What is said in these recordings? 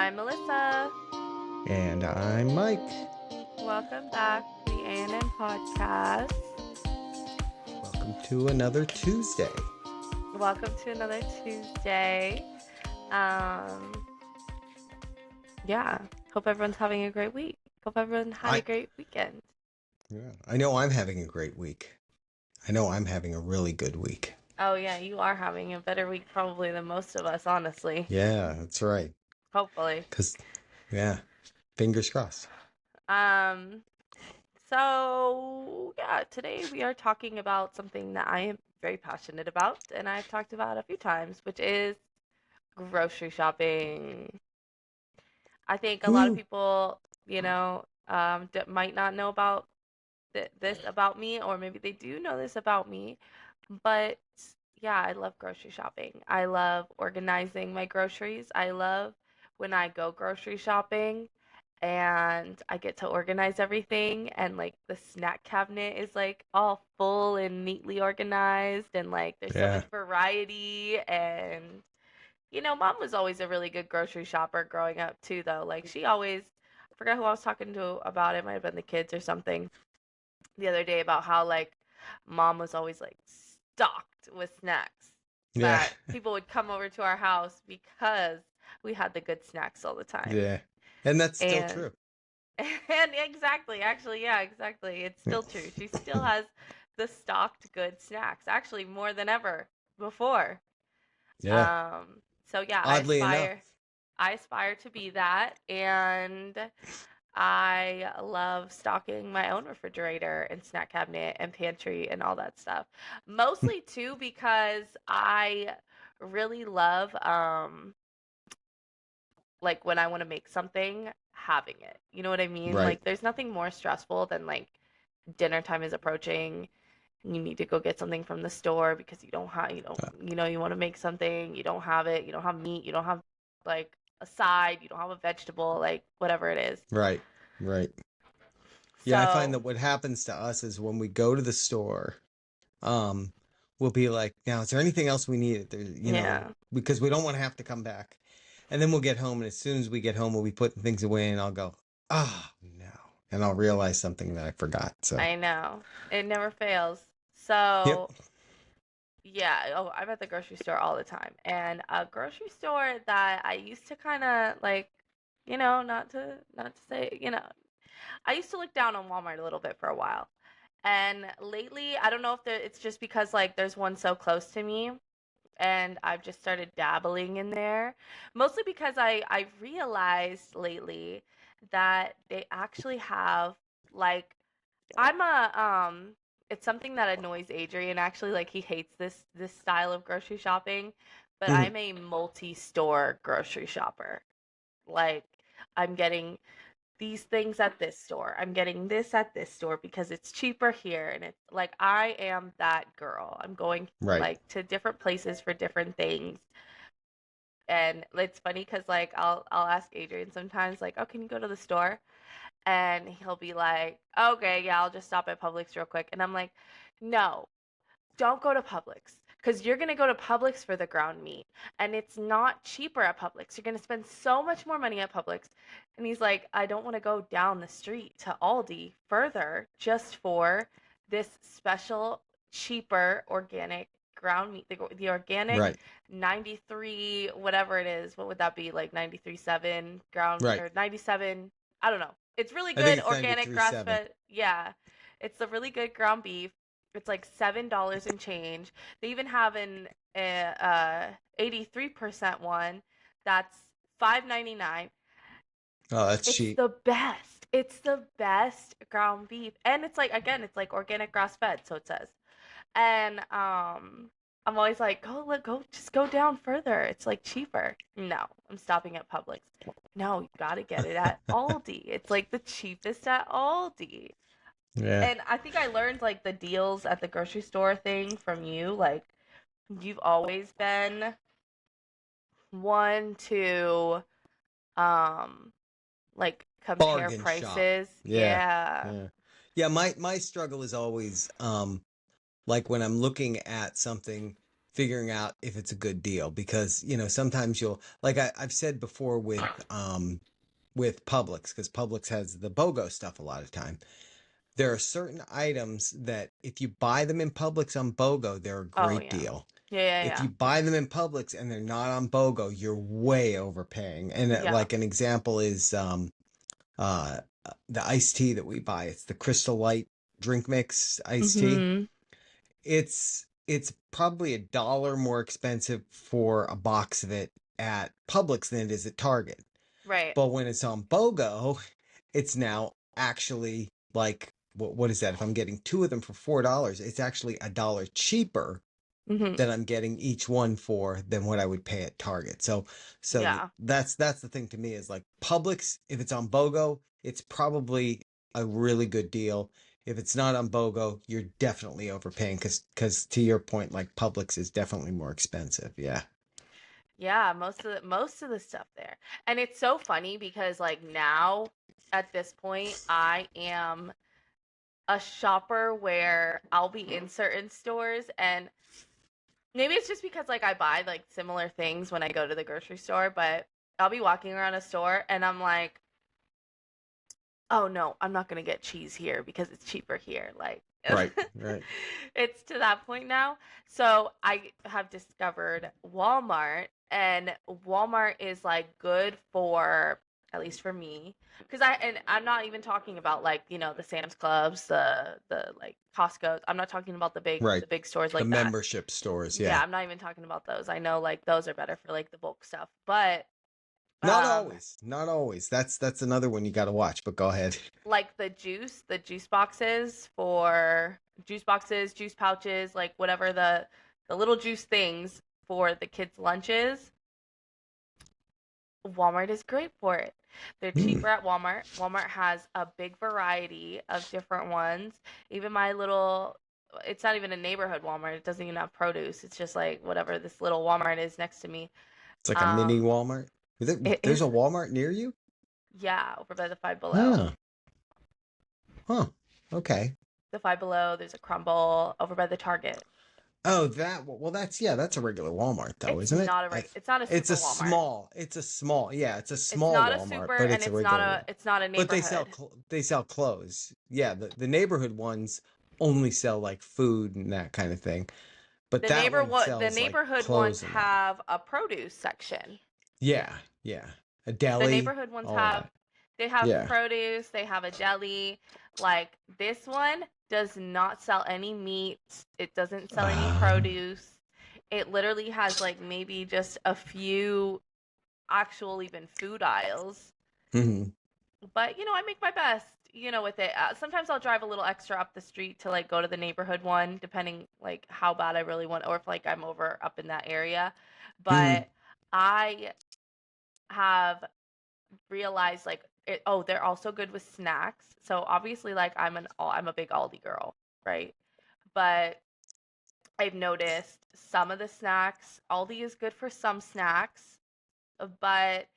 I'm Melissa. And I'm Mike. Welcome back to the A&M podcast. Welcome to another Tuesday. Welcome to another Tuesday. Yeah, hope everyone's having a great week. Hope everyone had a great weekend. Yeah, I know I'm having a great week. I know I'm having a really good week. Oh yeah, you are having a better week probably than most of us, honestly. Yeah, that's right. Hopefully. Yeah, fingers crossed. So yeah, today we are talking about something that I am very passionate about, and I've talked about a few times, which is grocery shopping. I think a lot of Woo! people, might not know about this about me, or maybe they do know this about me, but yeah, I love grocery shopping. I love organizing my groceries. I love when I go grocery shopping and I get to organize everything, and like the snack cabinet is like all full and neatly organized, and like there's so Yeah, much variety. And mom was always a really good grocery shopper growing up too, though. Like she always, I forgot who I was talking to about it, might have been the kids or something the other day, about how like mom was always like stocked with snacks, yeah, that people would come over to our house because we had the good snacks all the time. yeah. And that's still And true. and exactly, actually, yeah, exactly. It's Yeah. still true. She still has the stocked good snacks, actually more than ever before. Yeah, So yeah, oddly enough. I aspire to be that, and I love stocking my own refrigerator and snack cabinet and pantry and all that stuff. Mostly too because I really love like when I want to make something, having it. You know what I mean? Right. Like there's nothing more stressful than like dinner time is approaching. You need to go get something from the store because Uh, you want to make something, you don't have it, you don't have meat, you don't have like a side, you don't have a vegetable, like whatever it is. right, right. Yeah, I find that So, what happens to us is when we go to the store, um, we'll be like, now, is there anything else we need? yeah. Because we don't want to have to come back. And then we'll get home, and as soon as we get home, we'll be putting things away, and I'll go, oh, no. And I'll realize something that I forgot. So, I know. It never fails. yep. So, yeah, oh, I'm at the grocery store all the time. And a grocery store that I used to kind of like, not to say, I used to look down on Walmart a little bit for a while. And lately, I don't know if it's just because like there's one so close to me and I've just started dabbling in there. Mostly because I realized lately that they actually have like I'm a it's something that annoys Adrian actually, like he hates this style of grocery shopping, but Mhm. I'm a multi-store grocery shopper. Like I'm getting these things at this store. I'm getting this at this store because it's cheaper here, and it's like I am that girl. I'm going Right. like to different places for different things. And it's funny cuz like I'll ask Adrian sometimes like, "Oh, can you go to the store?" And he'll be like, "Okay, yeah, I'll just stop at Publix real quick." And I'm like, "No, don't go to Publix because you're going to go to Publix for the ground meat and it's not cheaper at Publix. You're going to spend so much more money at Publix." And he's like, "I don't want to go down the street to Aldi further just for this special, cheaper organic ground meat. The organic Right. 93, whatever it is. What would that be? Like 93.7 ground Right. or 97. I don't know. It's really I think good it's organic 93.7. grass-fed. Yeah. It's the really good ground beef. It's like $7 and change. They even have an 83% one that's 5.99. Oh, that's It's cheap. the best. It's the best ground beef. And it's like again, it's like organic grass fed, so it says. And I'm always like, go just go down further. It's like cheaper. No, I'm stopping at Publix. No, you got to get it at Aldi. It's like the cheapest at Aldi. Yeah. And I think I learned like the deals at the grocery store thing from you. Like you've always been one to um like compare Bargain shop. prices. Yeah. Yeah. Yeah. Yeah, my struggle is always like when I'm looking at something figuring out if it's a good deal, because sometimes you'll, like I've said before with Publix, because Publix has the BOGO stuff a lot of time. There are certain items that if you buy them in Publix on BOGO, they're a Oh great yeah. deal. Yeah, yeah, If yeah. you buy them in Publix and they're not on BOGO, you're way overpaying. And Yeah. like an example is uh the iced tea that we buy. It's the Crystal Light drink mix iced tea. Mhm. It's probably $1 more expensive for a box of it at Publix than it is at Target. Right. But when it's on BOGO, it's now actually like what is that? If I'm getting two of them for $4, it's actually $1 cheaper Mhm. that I'm getting each one for than what I would pay at Target. So Yeah. that's the thing to me, is like Publix, if it's on BOGO, it's probably a really good deal. If it's not on BOGO, you're definitely overpaying, because to your point, like Publix is definitely more expensive. Yeah. Yeah, most of the stuff there. And it's so funny because like now at this point I am a shopper where I'll be in certain stores, and maybe it's just because like I buy like similar things when I go to the grocery store, but I'll be walking around a store and I'm like, "Oh no, I'm not going to get cheese here because it's cheaper here." Like Right. Right. it's to that point now. So I have discovered Walmart, and Walmart is like good for, at least for me, because I'm not even talking about like the Sam's Clubs, the like Costco's. I'm not talking about Right. the big stores The like that. membership stores. Yeah, Yeah. I'm not even talking about those. I know like those are better for like the bulk stuff, but Not um always. Not always. That's another one you got to watch, but go ahead. like the juice boxes for juice boxes, juice pouches, like whatever the little juice things for the kids' lunches. Walmart is great for it. They're Hmm. cheaper at Walmart. Walmart has a big variety of different ones. Even my little, it's not even a neighborhood Walmart. It doesn't even have produce. It's just like whatever this little Walmart is next to me. It's like a mini Um, Walmart. it There's a is, Walmart near you? yeah, over by the Five Below. Oh. Huh. Okay. The Five Below, there's a Crumble over by the Target. Oh, well, that's a regular Walmart though, It's isn't it? not it's not a super Walmart. Yeah, it's a It's small not a Walmart, super, but and it's a regular one. it's not a But neighborhood. they sell clothes. Yeah, the neighborhood ones only sell like food and that kind of thing. But that one The sells like neighborhood ones clothes and that. have a produce section. Yeah, yeah. A The deli, neighborhood ones all of have that. they have Yeah. produce, they have a deli. Like this one does not sell any meat. It doesn't sell any Um, produce. It literally has like maybe just a few actual even food aisles. mhm. But I make my best, with it. Sometimes I'll drive a little extra up the street to like go to the neighborhood one, depending like how bad I really want, or if like I'm over up in that area. Mhm. But I have realized like oh, they're also good with snacks. So obviously, like I'm a big Aldi girl, right? But I've noticed some of the snacks, Aldi is good for some snacks, but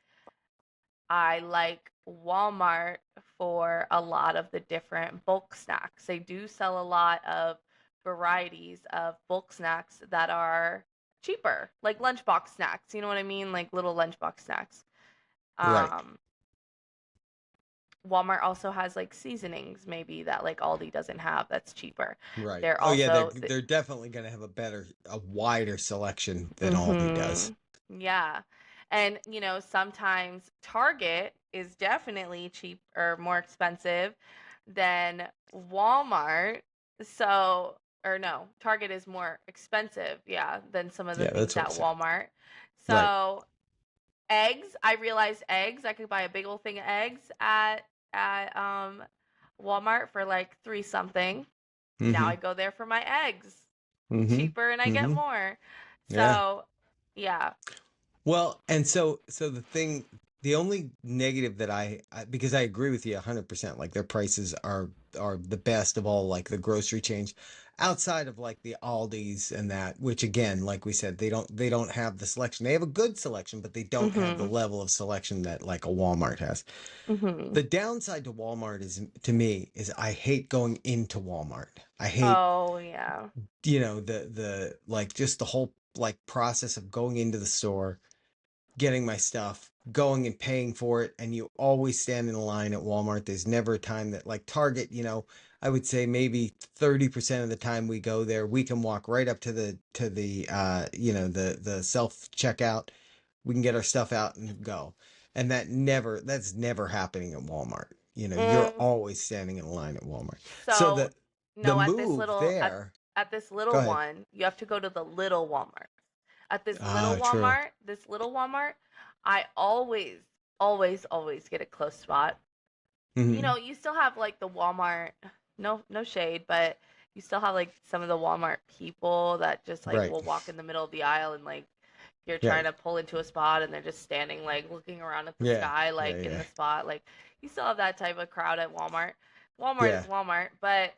I like Walmart for a lot of the different bulk snacks. They do sell a lot of varieties of bulk snacks that are cheaper, like lunchbox snacks. You know what I mean? Like little lunchbox snacks. Right. Um, Walmart also has like seasonings maybe that like Aldi doesn't have that's cheaper. Right. They're Oh yeah, they're also they're definitely going to have a wider selection than Aldi does. mhm. Yeah. And sometimes Target is definitely cheap or more expensive than Walmart. So, or no, Target is more expensive, yeah, than some of the Yeah, that's things what at I said. Walmart. Right. So, eggs, I realized eggs, I could buy a big old thing of eggs at Walmart for like 3 something. Now I Mhm. go there for my eggs. Mhm. Cheaper and I get Mhm. more. Yeah. So, yeah. Well, and so the only negative that because I agree with you 100%, like their prices are the best of all, like the grocery chains, outside of like the Aldi's and that, which again, like we said, they don't have the selection. They have a good selection, but they don't have the Mhm. level of selection that like a Walmart has. Mhm. The downside to Walmart is, to me, is I hate going into Walmart. I hate, Oh, yeah. the like just the whole like process of going into the store, getting my stuff, going and paying for it, and you always stand in a line at Walmart. There's never a time that, like Target, I would say maybe 30% of the time we go there, we can walk right up to the self checkout. We can get our stuff out and go. And that's never happening at Walmart. You're Mm, always standing in a line at Walmart. So so the no, move there, at this go little ahead. one, you have to go to the little Walmart. At Ah, true. This little Walmart, I always get a close spot. Hmm. You still have like the Walmart, no shade, but you still have like some of the Walmart people that just like Right. will walk in the middle of the aisle and like you're trying Right. to pull into a spot and they're just standing like looking around at the Yeah. sky Yeah. like in Yeah. the spot. Like you still have that type of crowd at Walmart. Walmart is Yeah. Walmart, but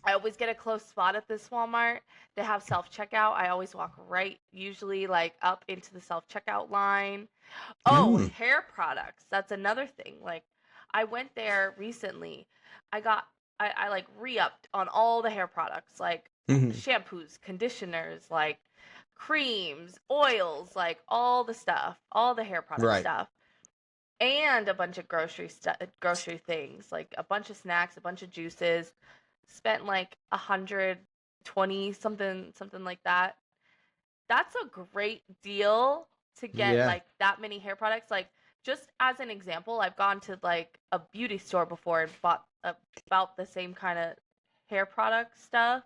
I always get a close spot at this Walmart. They have self checkout. I always walk right, usually like up into the self checkout line. Oh, Mm. hair products. That's another thing. Like, I went there recently. I got, I like re upped on all the hair products, like Hmm. shampoos, conditioners, like creams, oils, like all the stuff, all the hair product Right. stuff, and a bunch of grocery things, like a bunch of snacks, a bunch of juices. Spent like 120 something like that. That's a great deal to get Yeah. like that many hair products. Like just as an example, I've gone to like a beauty store before and bought about the same kind of hair product stuff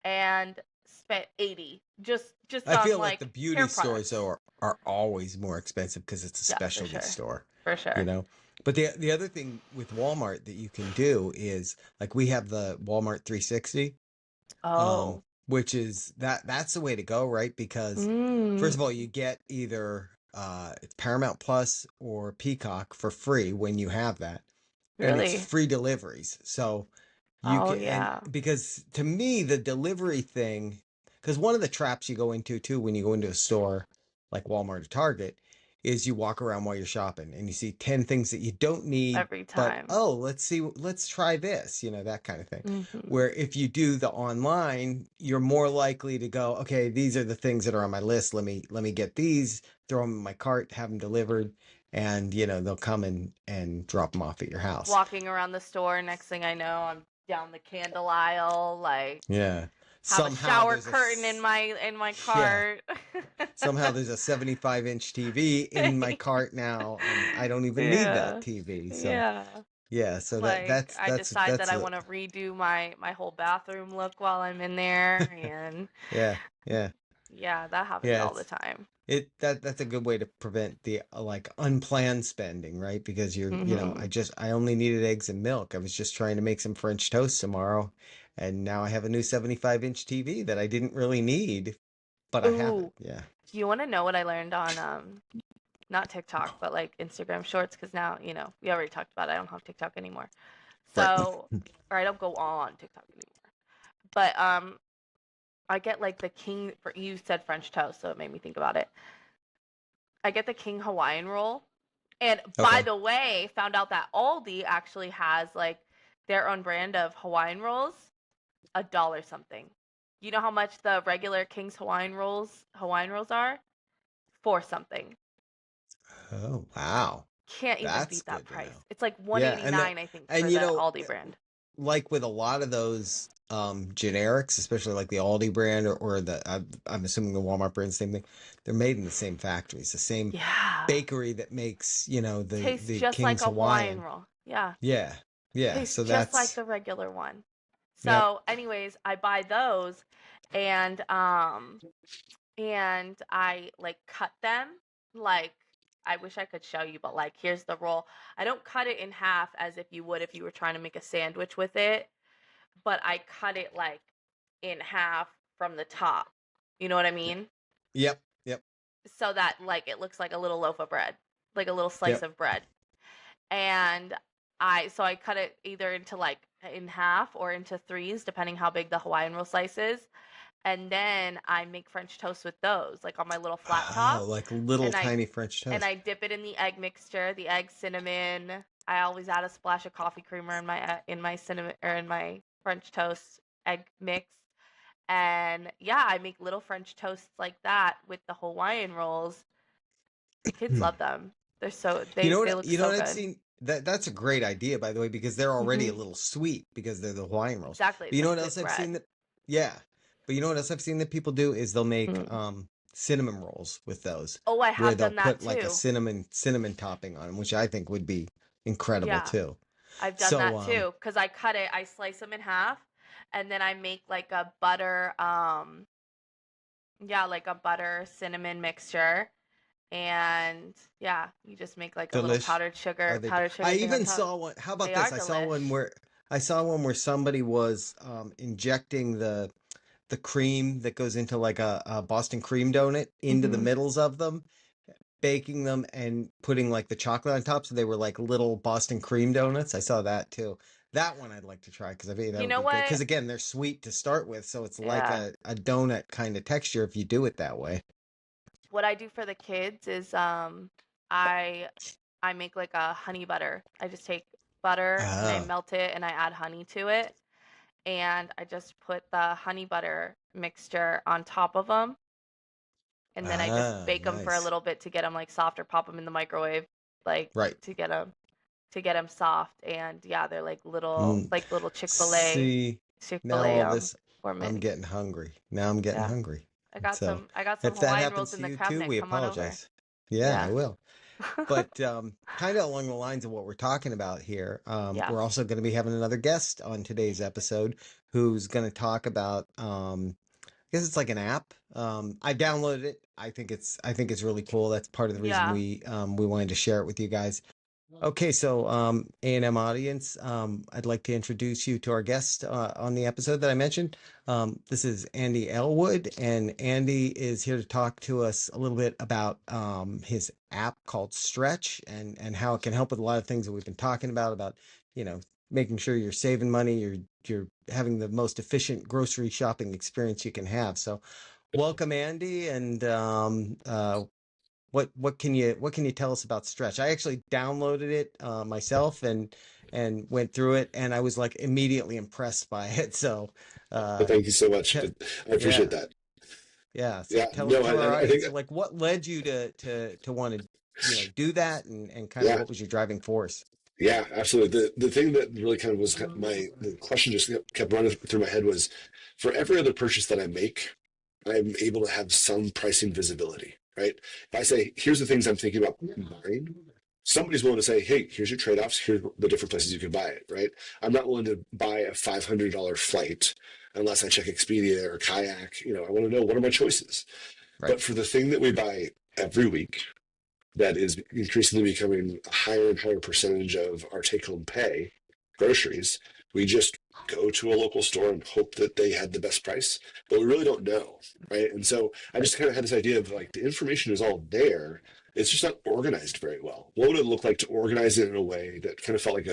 and spent 80 just I on feel like like the beauty hair stores products. though are always more expensive because it's a Yeah, for specialty sure. store, For you sure. know. But the other thing with Walmart that you can do is like we have the Walmart 360, Oh. which is that's the way to go, right? Because first of all, Mm, you get either it's Paramount Plus or Peacock for free when you have that, and it's really? free deliveries. So you Oh can, and yeah. because to me the delivery thing, because one of the traps you go into too when you go into a store like Walmart or Target is you walk around while you're shopping and you see 10 things that you don't need, Every but time. oh, let's try this, that kind of thing. Mhm. Where if you do the online, you're more likely to go, okay, these are the things that are on my list. Let me get these, throw them in my cart, have them delivered, and they'll come and drop them off at your house. Walking around the store, next thing I know, I'm down the candle aisle, like Yeah. have a Somehow shower there's curtain in my yeah. cart. Somehow there's a 75-inch TV in my cart now, and I don't even need that Yeah. TV. So Yeah. yeah, so that Like that's I that's decide that that's I a want to redo my whole bathroom look while I'm in there and yeah, yeah, yeah, that happens yeah. all the time. That's a good way to prevent the like unplanned spending, right? Because Mhm. I only needed eggs and milk. I was just trying to make some French toast tomorrow, and now I have a new 75-inch TV that I didn't really need, but I have it. Ooh, Yeah. you want to know what I learned on not TikTok, but like Instagram Shorts cuz now, we already talked about it. I don't have TikTok anymore. Right. So, or I don't go on TikTok anymore. But I get like the king for you said French toast, so it made me think about it. I get the king Hawaiian roll. And by Okay. the way, found out that Aldi actually has like their own brand of Hawaiian rolls, a dollar something. You know how much the regular King's Hawaiian rolls are? For something. Oh, wow. Can't even That's beat that good to price. know. It's like Yeah, and that 189 I think and for the Aldi brand. like with a lot of those generics, especially like the Aldi brand or the I'm assuming the Walmart brand, same thing. They're made in the same factories, the same Yeah. bakery that makes, Tastes the just like King's a Hawaiian Hawaiian. roll. Yeah. Yeah. Yeah. Tastes So just like that's the regular one. yep. So, anyways, I buy those and I like cut them like I wish I could show you, but like here's the roll. I don't cut it in half as if you would if you were trying to make a sandwich with it, but I cut it like in half from the top. You know what I mean? Yep. Yep. So that like it looks like a little loaf of bread, like a little slice Yep. of bread. And I cut it either into like in half or into threes depending how big the Hawaiian roll slice is. And then I make French toast with those, like on my little flat Oh, top. like little And tiny French and toast. I dip it in the egg mixture, the egg cinnamon. I always add a splash of coffee creamer in my cinnamon or in my French toast egg mix. And yeah, I make little French toasts like that with the Hawaiian rolls. The kids love them. They're so they look You know so what I've good. seen? That's a great idea, by the way, because they're already a Hmm. little sweet because they're the Hawaiian rolls. Exactly. But It's you know like what good else I've seen bread. that, yeah. But you know what else I've seen that people do is they'll make Mm. cinnamon rolls with those, Oh, I where have they'll done that put like a too. cinnamon topping on them, which I think would be incredible Yeah, too. I've done So that too. Cause I cut it, I slice them in half, and then I make like a butter, yeah, like a butter cinnamon mixture. And yeah, you just make like a little delish. Are they? powdered I sugar thing on even top. saw one. How about They are this? delish. I saw one where somebody was injecting the cream that goes into like a Boston cream donut into the Hmm. middles of them, baking them and putting like the chocolate on top. So they were like little Boston cream donuts. I saw that too. That one I'd like to try because I think that You would know be good. what? Because again, they're sweet to start with. So it's like Yeah. a donut kind of texture if you do it that way. What I do for the kids is I I make like a honey butter. I just take butter and I Oh, melt it and I add honey to it, and I just put the honey butter mixture on top of them, and then I just bake them for a nice. little bit to get them like soft, or pop them in the microwave like Right. to get them soft. And yeah, they're Mm. like little Chick-fil-A See, now Chick-fil-A all this, I'm gourmet. getting hungry. Now I'm getting Yeah. hungry. So I got some if that Hawaiian happens rolls to in the you too, cabinet. we Come on over. apologize. Yeah, I Yeah. will. But kind of along the lines of what we're talking about here, Yeah. we're also going to be having another guest on today's episode who's going to talk about, I guess it's like an app. I downloaded it. I think it's really cool. That's part of the reason Yeah. we wanted to share it with you guys. Okay, so A&M audience, I'd like to introduce you to our guest on the episode that I mentioned. This is Andy Elwood, and Andy is here to talk to us a little bit about his app called Stretch and how it can help with a lot of things that we've been talking about, you know, making sure you're saving money, you're having the most efficient grocery shopping experience you can have. So, welcome, Andy, and what can you tell us about Stretch? I actually downloaded it myself and went through it, and I was like immediately impressed by it. So, uh, Thank you so much. te- I appreciate yeah, that. yeah. So Yeah, no, tell our I think, audience like what led you to want to do that, and kind of yeah, what was your driving force? yeah, absolutely. The thing that really kind of was the question just kept running through my head was, for every other purchase that I make, I'm able to have some pricing visibility, right? If I say, here's the things I'm thinking about buying, somebody's willing to say, hey, here's your trade-offs, here's the different places you can buy it, right? I'm not willing to buy a $500 flight unless I check Expedia or Kayak. I want to know, what are my choices? Right. But for the thing that we buy every week, that is increasingly becoming a higher and higher percentage of our take-home pay, groceries, we just go to a local store and hope that they had the best price, but we really don't know, right? And so I Right. just kind of had this idea of like, the information is all there. It's just not organized very well. What would it look like to organize it in a way that kind of felt like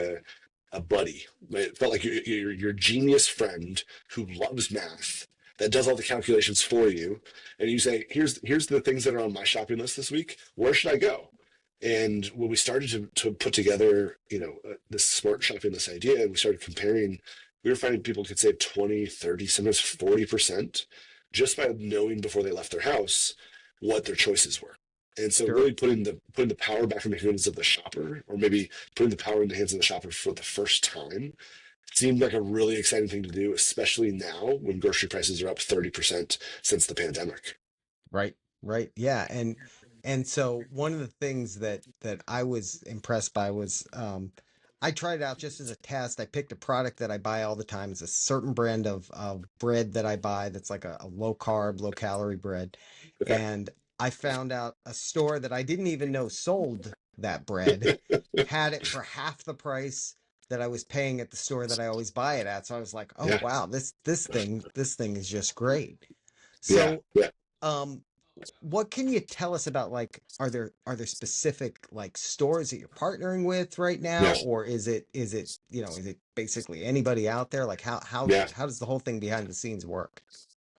a buddy? Right? It felt like your genius friend who loves math, that does all the calculations for you, and you say, here's the things that are on my shopping list this week. Where should I go? And when we started to put together, this smart shopping list idea, and we started comparing, we were finding people could save 20, 30, sometimes 40% just by knowing before they left their house what their choices were. And so Sure. really putting the power back in the hands of the shopper, or maybe putting the power in the hands of the shopper for the first time, seemed like a really exciting thing to do, especially now when grocery prices are up 30% since the pandemic. Right, right. Yeah, and so one of the things that I was impressed by was I tried it out just as a test. I picked a product that I buy all the time. It's a certain brand of bread that I buy that's like a low carb, low calorie bread. Okay. And I found out a store that I didn't even know sold that bread had it for half the price that I was paying at the store that I always buy it at. So I was like, oh Yeah. wow, this thing is just great. Yeah. So Yeah. um what can you tell us about, like, are there specific like stores that you're partnering with right now, Yeah. or is it basically anybody out there? Like Yeah. how does the whole thing behind the scenes work?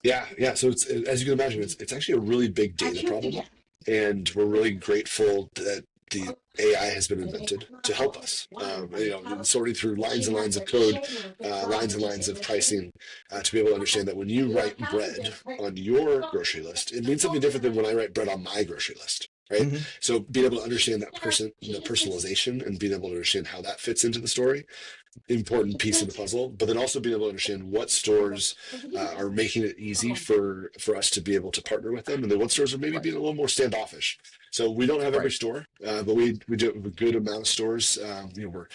Yeah, yeah. So it's, as you can imagine, it's actually a really big data problem, and we're really grateful that the AI has been invented to help us. Sorting through lines and lines of code, lines and lines of pricing, to be able to understand that when you write bread on your grocery list, it means something different than when I write bread on my grocery list. Right. Hmm. So being able to understand that the personalization, and being able to understand how that fits into the story, important piece of the puzzle. But then also being able to understand what stores are making it easy for us to be able to partner with them, and then what stores are maybe Right. being a little more standoffish. So we don't have every Right. store, but we do have a good amount of stores. We're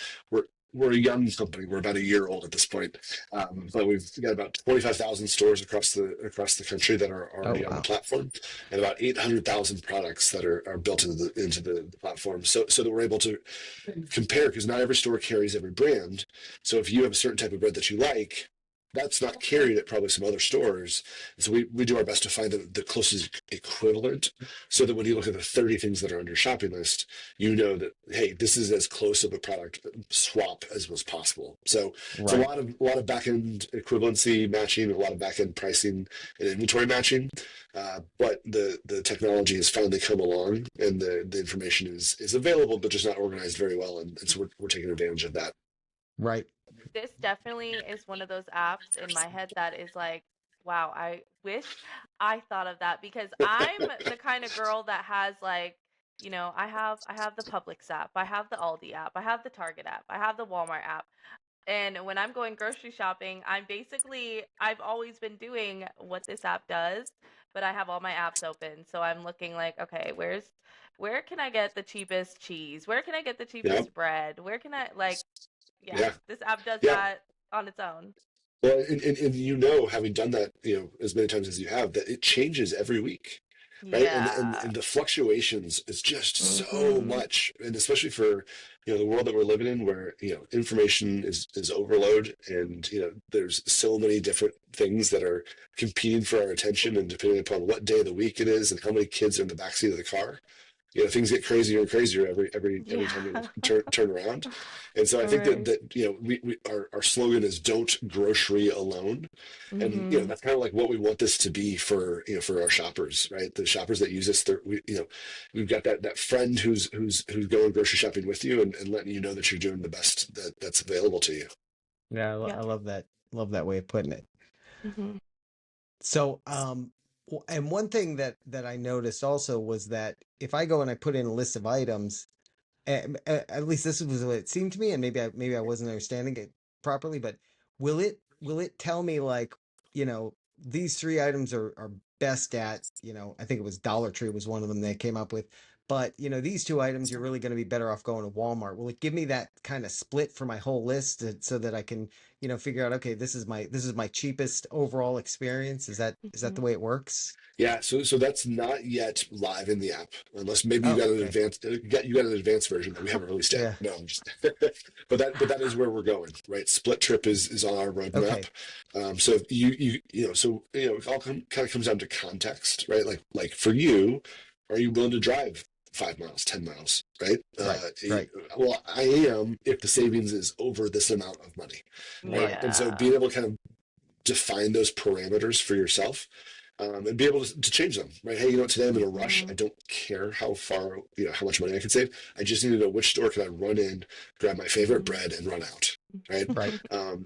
we're a young company. We're about a year old at this point, but we've got about 25,000 stores across the country that are Oh, already on the wow. platform, and about 800,000 products that are built into the platform. So that we're able to compare, because not every store carries every brand. So if you have a certain type of bread that you like, that's not carried at probably some other stores. And so we do our best to find the closest equivalent, so that when you look at the 30 things that are on your shopping list, you know that, hey, this is as close of a product swap as was possible. So it's Right. a lot of back end equivalency matching, a lot of back end pricing and inventory matching. But the technology has finally come along, and the information is available, but just not organized very well. And so we're taking advantage of that. Right. This definitely is one of those apps in my head that is like, wow, I wish I thought of that, because I'm the kind of girl that has like, I have the Publix app, I have the Aldi app, I have the Target app, I have the Walmart app. And when I'm going grocery shopping, I've always been doing what this app does, but I have all my apps open. So I'm looking like, okay, where can I get the cheapest cheese? Where can I get the Yeah, cheapest bread? Where can I like, yeah, yeah, this app does yeah. that on its own. Well, and having done that, as many times as you have, that it changes every week, right? Yeah. And the fluctuations is just so Mhm. much, and especially for the world that we're living in, where information is overload, and there's so many different things that are competing for our attention, and depending upon what day of the week it is and how many kids are in the backseat of the car, things get crazier and crazier every time you Yeah. turn around. And so I think that Right. our slogan is "Don't grocery alone," and Mhm. that's kind of like what we want this to be for for our shoppers, right? The shoppers that use us, we've got that friend who's going grocery shopping with you, and letting you know that you're doing the best that's available to you. Yeah, I Yep. love that. Love that way of putting it. Mhm. So, and one thing that I noticed also was that if I go and I put in a list of items, at least this was what it seemed to me, and maybe I wasn't understanding it properly, but will it tell me, like, these three items are best at, I think it was Dollar Tree was one of them they came up with, but these two items you're really going to be better off going to Walmart. Will it give me that kind of split for my whole list, so that I can figure out, okay, this is my cheapest overall experience? Is that the Mhm. way it works? Yeah, so that's not yet live in the app, unless maybe you Oh, got okay. an advanced version that we haven't released yet. Yeah. No, I'm just, but that is where we're going, right? Split Trip is on our roadmap. Okay. So it all kind of comes down to context, right? Like for you, are you willing to drive 5 miles, 10 miles, right? Right. Right. Well, I am if the savings is over this amount of money, right? Right. And so Yeah. being able to kind of define those parameters for yourself, and be able to change them, right? Hey, today I'm in a rush. I Mhm. don't care how far, how much money I can save. I just need to know which store can I run in, grab my favorite Mhm. bread, and run out, right? Right.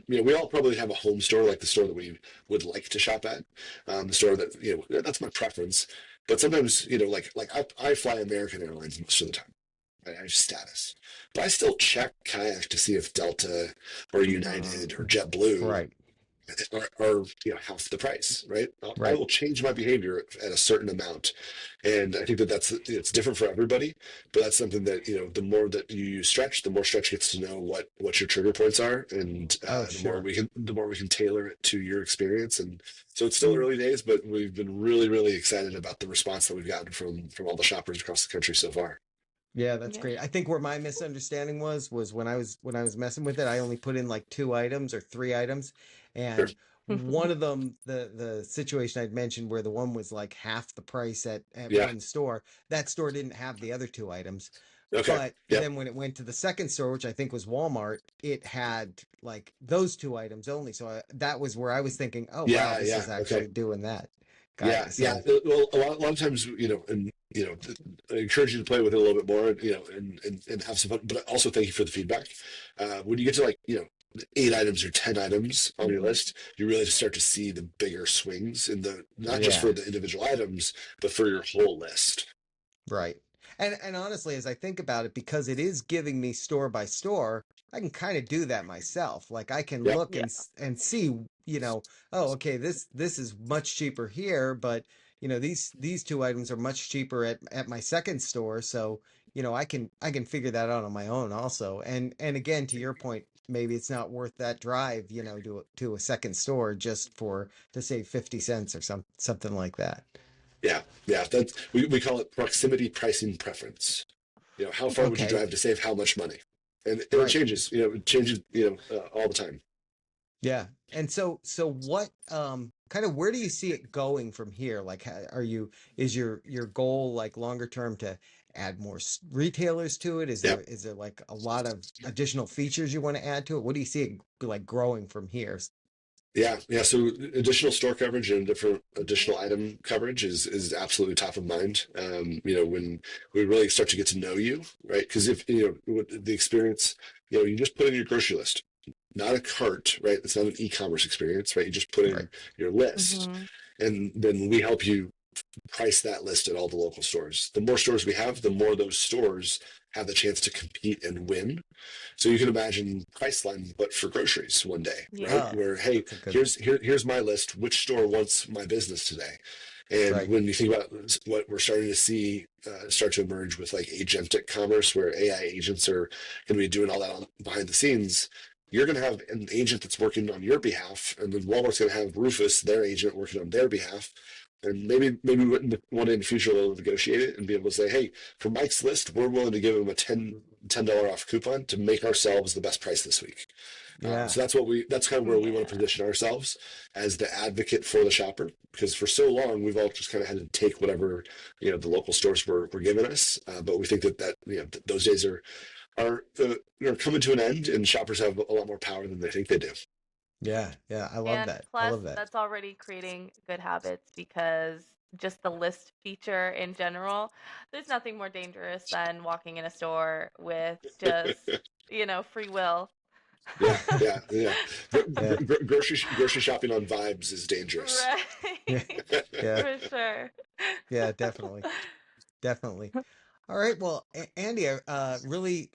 We all probably have a home store, like the store that we would like to shop at, the store that, that's my preference. But sometimes, I fly American Airlines most of the time. Right? I have status, but I still check Kayak to see if Delta or United Mhm. or JetBlue Right. are half the price, right? I Right. will change my behavior at a certain amount, and I think that it's different for everybody. But that's something that the more that you use Stretch, the more Stretch gets to know what your trigger points are, and Oh, sure. the more we can tailor it to your experience. And so it's still early days, but we've been really really excited about the response that we've gotten from all the shoppers across the country so far. Yeah, that's Yeah. great. I think where my misunderstanding was when I was messing with it, I only put in like two items or three items, Sure. and one of them, the situation I'd mentioned where the one was like half the price at Yeah. one store, that store didn't have the other two items. Okay. But Yep. then when it went to the second store, which I think was Walmart, it had like those two items only. So that was where I was thinking, oh wow, Yeah. this Yeah. is Okay. actually doing that. Yeah, yeah. So Well, a lot of times, and I encourage you to play with it a little bit more, and have some fun. But also, thank you for the feedback. When you get to like 8 items or 10 items on your Mhm. list, you really start to see the bigger swings in the not just yeah. for the individual items, but for your whole list. Right. And honestly, as I think about it, because it is giving me store by store, I can kind of do that myself. Like I can Yeah, look Yeah. and and see, oh, okay, this is much cheaper here, but these two items are much cheaper at my second store, so I can figure that out on my own also. And again, to your point, maybe it's not worth that drive, to a second store just for to save 50 cents or something like that. yeah, yeah. That's we call it proximity pricing preference. How far would you Okay, drive to save how much money? And it right. changes. It changes. All the time. Yeah. And so what kind of where do you see it going from here? Like is your goal like longer term to add more retailers to it? Is Yeah. there like a lot of additional features you want to add to it? What do you see it like growing from here? Yeah, yeah. So additional store coverage and different additional item coverage is absolutely top of mind. When we really start to get to know you, right? Because if the experience, you just put in your grocery list, not a cart, right? It's not an e-commerce experience, right? You just put Right. in your list, Mhm. and then we help you price that list at all the local stores. The more stores we have, the more those stores have the chance to compete and win. So you can imagine Priceline, but for groceries one day, Yeah. right? Oh, Where hey, that's a good here's my list. Which store wants my business today? And right. when you think about what we're starting to see start to emerge with like agentic commerce, where AI agents are going to be doing all that behind the scenes, you're going to have an agent that's working on your behalf, and then Walmart's going to have Rufus, their agent, working on their behalf. And maybe one day in the future they'll negotiate it and be able to say, hey, for Mike's list, we're willing to give him a $10 off coupon to make ourselves the best price this week. Yeah. So that's kind of where we want to Yeah. position ourselves as the advocate for the shopper, because for so long we've all just kind of had to take whatever the local stores were giving us, but we think that those days are coming to an end, and shoppers have a lot more power than they think they do. Yeah. Yeah. I love And that. I plus, love that. that's already creating good habits because just the list feature in general, there's nothing more dangerous than walking in a store with just, free will. Yeah, yeah, yeah. Yeah. Grocery shopping on vibes is dangerous. Yeah. Right. Yeah. For sure. Yeah, definitely. Definitely. All right. Well, Andy, I really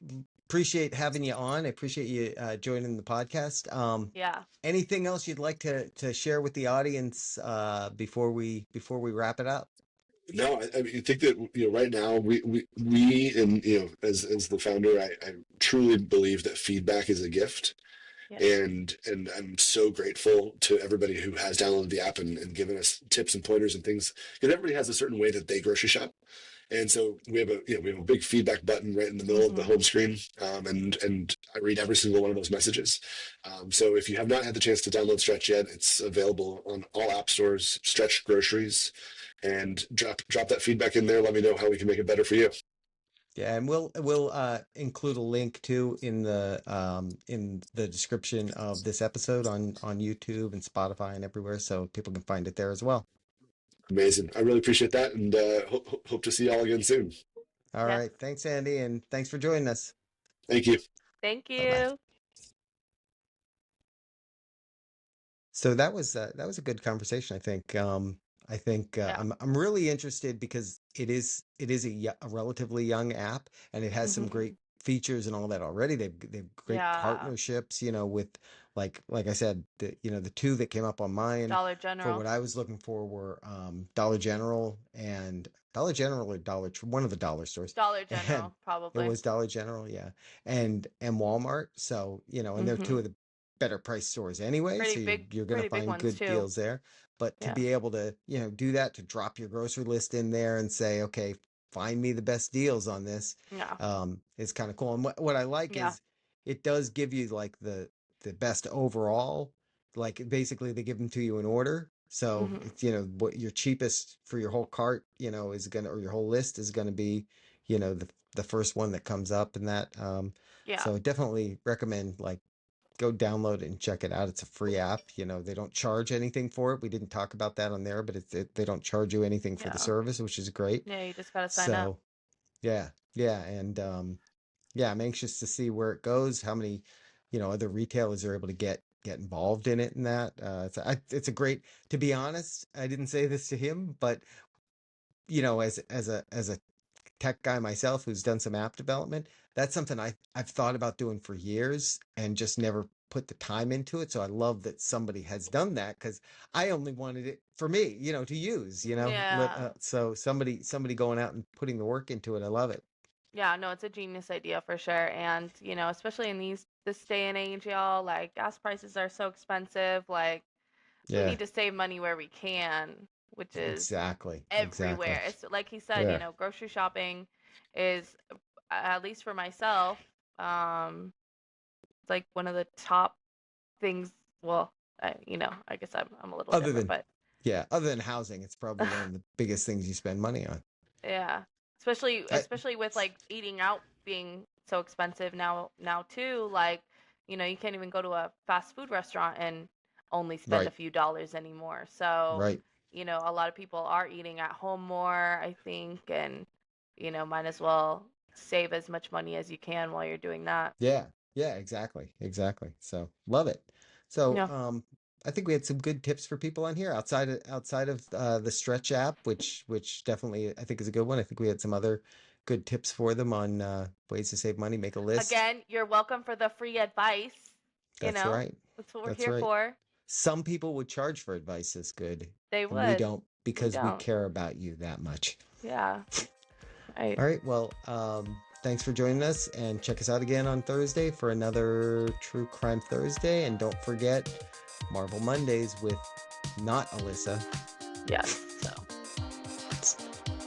appreciate having you on. I appreciate you joining the podcast. Yeah. Anything else you'd like to share with the audience before we wrap it up? No, I mean, I think that right now we and as the founder, I truly believe that feedback is a gift, Yeah. and I'm so grateful to everybody who has downloaded the app and given us tips and pointers and things, because everybody has a certain way that they grocery shop. And so we have a big feedback button right in the middle of the Hmm. home screen, and I read every single one of those messages. So if you have not had the chance to download Stretch yet, it's available on all app stores, Stretch Groceries, and drop that feedback in there. Let me know how we can make it better for you. Yeah, and we'll include a link too in the description of this episode on YouTube and Spotify and everywhere, so people can find it there as well. Amazing. I really appreciate that, and hope to see y'all again soon. All Yes. right. Thanks, Andy, and thanks for joining us. Thank you. Thank Bye bye. you. So that was a good conversation, I think. I think Yeah. I'm really interested because it is a relatively young app, and it has some Hmm. great features and all that already. They've great Yeah. partnerships, with like I said, the two that came up on mine Dollar for General. what I was looking for were Dollar General and Dollar General or one of the dollar stores, Dollar and General, it probably. was Dollar General, yeah, and Walmart. So and they're two Hmm. of the better price stores anyway, so you're gonna Pretty big find ones good too. deals there. But to Yeah. be able to do that, to drop your grocery list in there and say, okay, find me the best deals on this, Yeah. is kind of cool. And what I like Yeah. is it does give you like the best overall. Like basically they give them to you in order. So Hmm. it's what your cheapest for your whole cart is gonna, or your whole list is gonna be the first one that comes up, and that Yeah. so definitely recommend like go download it and check it out. It's a free app. You know, they don't charge anything for it. We didn't talk about that on there, but they don't charge you anything for the Yeah. service, which is great. Yeah, you just gotta sign up. So yeah, and yeah, I'm anxious to see where it goes. How many, other retailers are able to get involved in it and that. It's a great. To be honest, I didn't say this to him, but as a tech guy myself who's done some app development, that's something I've thought about doing for years and just never put the time into it. So I love that somebody has done that, because I only wanted it for me, to use, Yeah. so somebody going out and putting the work into it. I love it. Yeah, no, it's a genius idea for sure. And, especially in this day and age, y'all, like gas prices are so expensive. Like we Yeah, need to save money where we can, which is exactly. everywhere. It's like he said, Yeah. grocery shopping is, at least for myself, like one of the top things. Well, I guess I'm a little Other different, than but other than housing, it's probably one of the biggest things you spend money on. yeah, especially I, especially with like eating out being so expensive now too. Like, you can't even go to a fast food restaurant and only spend a right, few dollars anymore. So, right. a lot of people are eating at home more, I think, and might as well save as much money as you can while you're doing that. Yeah, yeah, exactly. So love it. So Yeah. I think we had some good tips for people on here outside of the Stretch app, which definitely I think is a good one. I think we had some other good tips for them on ways to save money, make a list. Again, you're welcome for the free advice. That's right. That's what we're That's here right. for. Some people would charge for advice that's good, They and we would. don't, because we don't. care about you that much. Yeah. Right. All right. Well, thanks for joining us, and check us out again on Thursday for another True Crime Thursday. And don't forget Marvel Mondays with not Alyssa. Yes. So,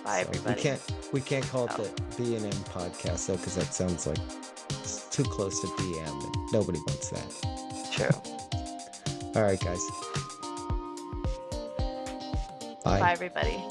bye, So everybody. we can't call it the B&M podcast though, because that sounds like it's too close to BM, and nobody wants that. True. All right, guys. Bye, everybody.